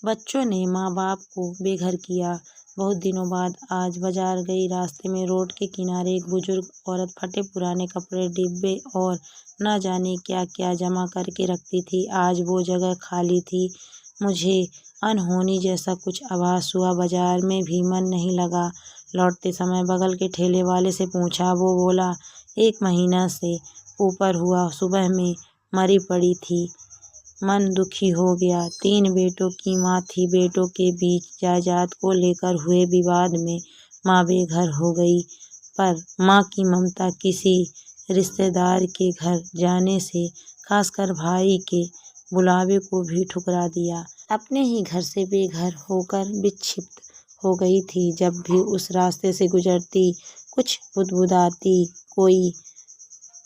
बच्चों ने माँ बाप को बेघर किया। बहुत दिनों बाद आज बाजार गई। रास्ते में रोड के किनारे एक बुजुर्ग औरत फटे पुराने कपड़े, डिब्बे और न जाने क्या क्या जमा करके रखती थी। आज वो जगह खाली थी। मुझे अनहोनी जैसा कुछ आभास हुआ। बाजार में भी मन नहीं लगा। लौटते समय बगल के ठेले वाले से पूछा। वो बोला, 1 महीना से ऊपर हुआ, सुबह में मरी पड़ी थी। मन दुखी हो गया। 3 बेटों की माँ थी। बेटों के बीच जायदाद को लेकर हुए विवाद में माँ बेघर हो गई। पर माँ की ममता किसी रिश्तेदार के घर जाने से, खासकर भाई के बुलावे को भी ठुकरा दिया। अपने ही घर से बेघर होकर विक्षिप्त हो गई थी। जब भी उस रास्ते से गुजरती, कुछ बुदबुदाती, कोई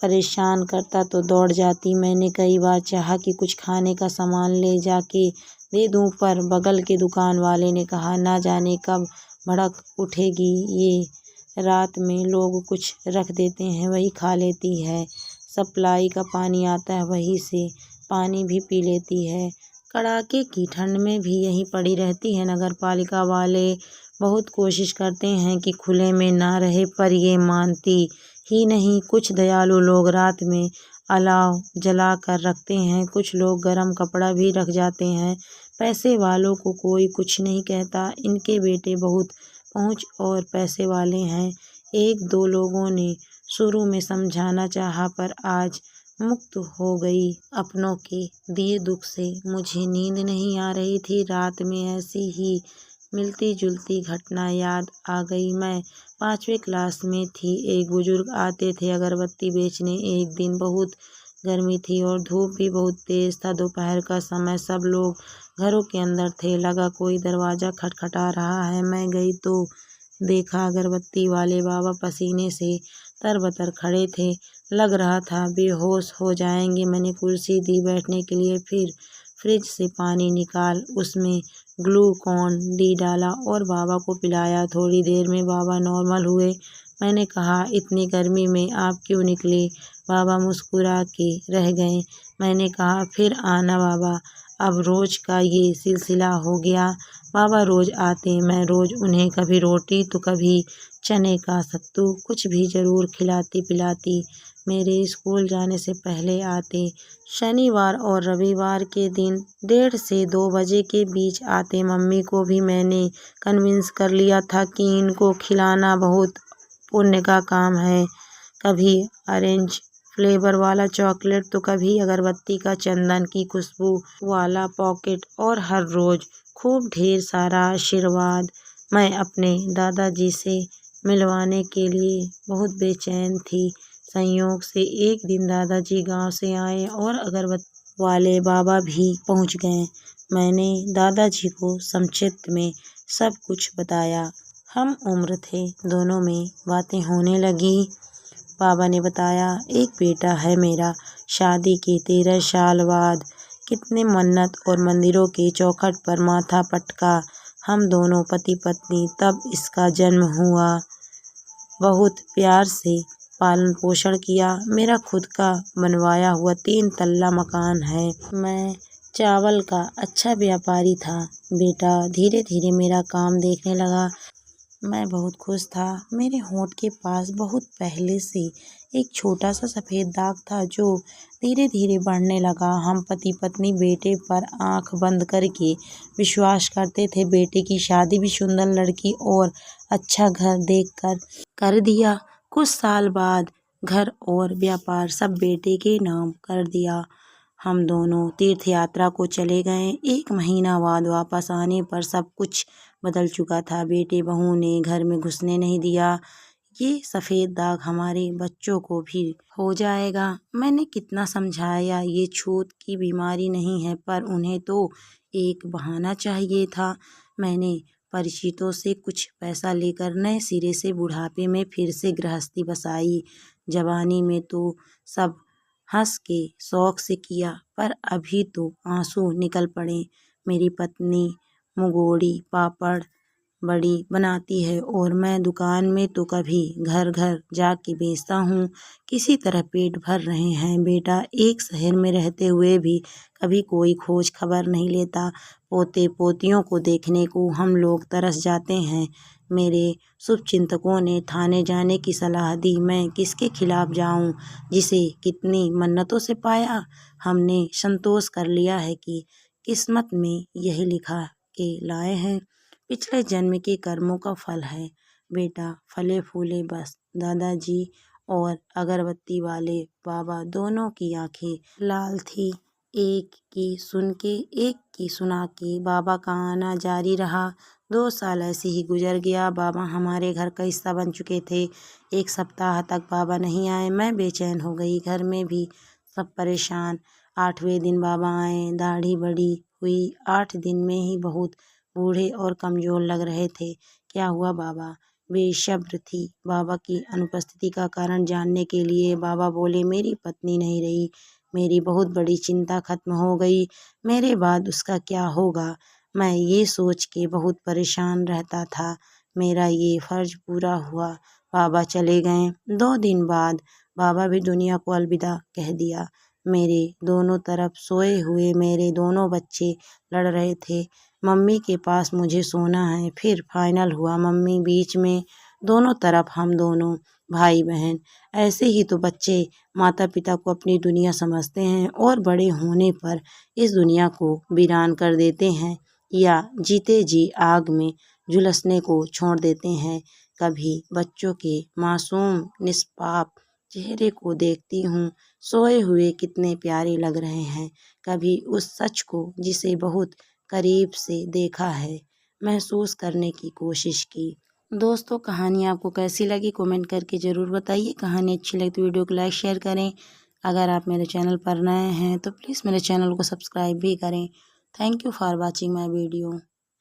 परेशान करता तो दौड़ जाती। मैंने कई बार चाहा कि कुछ खाने का सामान ले जाके दे दूं, पर बगल के दुकान वाले ने कहा, ना जाने कब भड़क उठेगी ये, रात में लोग कुछ रख देते हैं वही खा लेती है। सप्लाई का पानी आता है, वही से पानी भी पी लेती है। कड़ाके की ठंड में भी यहीं पड़ी रहती है। नगर पालिका वाले बहुत कोशिश करते हैं कि खुले में ना रहे, पर ये मानती ही नहीं। कुछ दयालु लोग रात में अलाव जला कर रखते हैं। कुछ लोग गर्म कपड़ा भी रख जाते हैं। पैसे वालों को कोई कुछ नहीं कहता। इनके बेटे बहुत पहुंच और पैसे वाले हैं। 1-2 लोगों ने शुरू में समझाना चाहा, पर आज मुक्त हो गई अपनों के दिए दुख से। मुझे नींद नहीं आ रही थी। रात में ऐसी ही मिलती जुलती घटना याद आ गई। मैं 5वीं क्लास में थी। एक बुजुर्ग आते थे अगरबत्ती बेचने। एक दिन बहुत गर्मी थी और धूप भी बहुत तेज था। दोपहर का समय, सब लोग घरों के अंदर थे। लगा कोई दरवाजा खटखटा रहा है। मैं गई तो देखा अगरबत्ती वाले बाबा पसीने से तरबतर खड़े थे। लग रहा था बेहोश हो जाएंगे। मैंने कुर्सी दी बैठने के लिए, फिर फ्रिज से पानी निकाल उसमें ग्लूकॉन डी डाला और बाबा को पिलाया। थोड़ी देर में बाबा नॉर्मल हुए। मैंने कहा, इतनी गर्मी में आप क्यों निकले? बाबा मुस्कुरा के रह गए। मैंने कहा, फिर आना बाबा, अब रोज का ये सिलसिला हो गया। बाबा रोज आते, मैं रोज उन्हें कभी रोटी तो कभी चने का सत्तू, कुछ भी जरूर खिलाती पिलाती। मेरे स्कूल जाने से पहले आते। शनिवार और रविवार के दिन 1:30 से 2 बजे के बीच आते। मम्मी को भी मैंने कन्विंस कर लिया था कि इनको खिलाना बहुत पुण्य का काम है। कभी ऑरेंज फ्लेवर वाला चॉकलेट तो कभी अगरबत्ती का चंदन की खुशबू वाला पॉकेट, और हर रोज खूब ढेर सारा आशीर्वाद। मैं अपने दादाजी से मिलवाने के लिए बहुत बेचैन थी। संयोग से एक दिन दादाजी गांव से आए और अगरबत्ती वाले बाबा भी पहुंच गए। मैंने दादाजी को संक्षिप्त में सब कुछ बताया। हम उम्र थे, दोनों में बातें होने लगी। बाबा ने बताया, एक बेटा है मेरा, शादी के 13 साल बाद कितने मन्नत और मंदिरों के चौखट पर माथा पटका। हम दोनों पति पत्नी, तब इसका जन्म हुआ। बहुत प्यार से पालन पोषण किया। मेरा खुद का बनवाया हुआ 3 तल्ला मकान है। मैं चावल का अच्छा व्यापारी था। बेटा धीरे धीरे मेरा काम देखने लगा। मैं बहुत खुश था। मेरे होंठ के पास बहुत पहले से एक छोटा सा सफ़ेद दाग था, जो धीरे धीरे बढ़ने लगा। हम पति पत्नी बेटे पर आंख बंद करके विश्वास करते थे। बेटे की शादी भी सुंदर लड़की और अच्छा घर देखकर कर दिया। कुछ साल बाद घर और व्यापार सब बेटे के नाम कर दिया। हम दोनों तीर्थ यात्रा को चले गए। 1 महीना बाद वापस आने पर सब कुछ बदल चुका था। बेटे बहू ने घर में घुसने नहीं दिया। ये सफ़ेद दाग हमारे बच्चों को भी हो जाएगा। मैंने कितना समझाया, ये छूत की बीमारी नहीं है, पर उन्हें तो एक बहाना चाहिए था। मैंने परिचितों से कुछ पैसा लेकर नए सिरे से बुढ़ापे में फिर से गृहस्थी बसाई। जवानी में तो सब हंस के शौक से किया, पर अभी तो आंसू निकल पड़े। मेरी पत्नी मुगोड़ी पापड़ बड़ी बनाती है और मैं दुकान में तो कभी घर घर जाके बेचता हूँ। किसी तरह पेट भर रहे हैं बेटा। एक शहर में रहते हुए भी कभी कोई खोज खबर नहीं लेता। पोते पोतियों को देखने को हम लोग तरस जाते हैं। मेरे शुभचिंतकों ने थाने जाने की सलाह दी। मैं किसके खिलाफ जाऊं जिसे कितनी मन्नतों से पाया। हमने संतोष कर लिया है कि किस्मत में यही लिखा के लाए हैं। पिछले जन्म के कर्मों का फल है बेटा। फले फूले बस। दादाजी और अगरबत्ती वाले बाबा दोनों की आंखें लाल थी। एक की सुन के एक की सुना के बाबा का आना जारी रहा। 2 साल ऐसे ही गुजर गया। बाबा हमारे घर का हिस्सा बन चुके थे। 1 सप्ताह तक बाबा नहीं आए। मैं बेचैन हो गई। घर में भी सब परेशान। 8वें दिन बाबा आए। दाढ़ी बड़ी हुई। 8 दिन में ही बहुत बूढ़े और कमजोर लग रहे थे। क्या हुआ बाबा? बेसब्र थी बाबा की अनुपस्थिति का कारण जानने के लिए। बाबा बोले, मेरी पत्नी नहीं रही। मेरी बहुत बड़ी चिंता खत्म हो गई। मेरे बाद उसका क्या होगा, मैं ये सोच के बहुत परेशान रहता था। मेरा ये फर्ज पूरा हुआ। बाबा चले गए। 2 दिन बाद बाबा भी दुनिया को अलविदा कह दिया। मेरे दोनों तरफ सोए हुए मेरे दोनों बच्चे लड़ रहे थे। मम्मी के पास मुझे सोना है। फिर फाइनल हुआ मम्मी बीच में। दोनों तरफ हम दोनों भाई बहन। ऐसे ही तो बच्चे माता पिता को अपनी दुनिया समझते हैं और बड़े होने पर इस दुनिया को वीरान कर देते हैं या जीते जी आग में झुलसने को छोड़ देते हैं। कभी बच्चों के मासूम निष्पाप चेहरे को देखती हूँ। सोए हुए कितने प्यारे लग रहे हैं। कभी उस सच को जिसे बहुत करीब से देखा है महसूस करने की कोशिश की। दोस्तों, कहानी आपको कैसी लगी कमेंट करके ज़रूर बताइए। कहानी अच्छी लगी तो वीडियो को लाइक शेयर करें। अगर आप मेरे चैनल पर नए हैं तो प्लीज़ मेरे चैनल को सब्सक्राइब भी करें। Thank you for watching my video.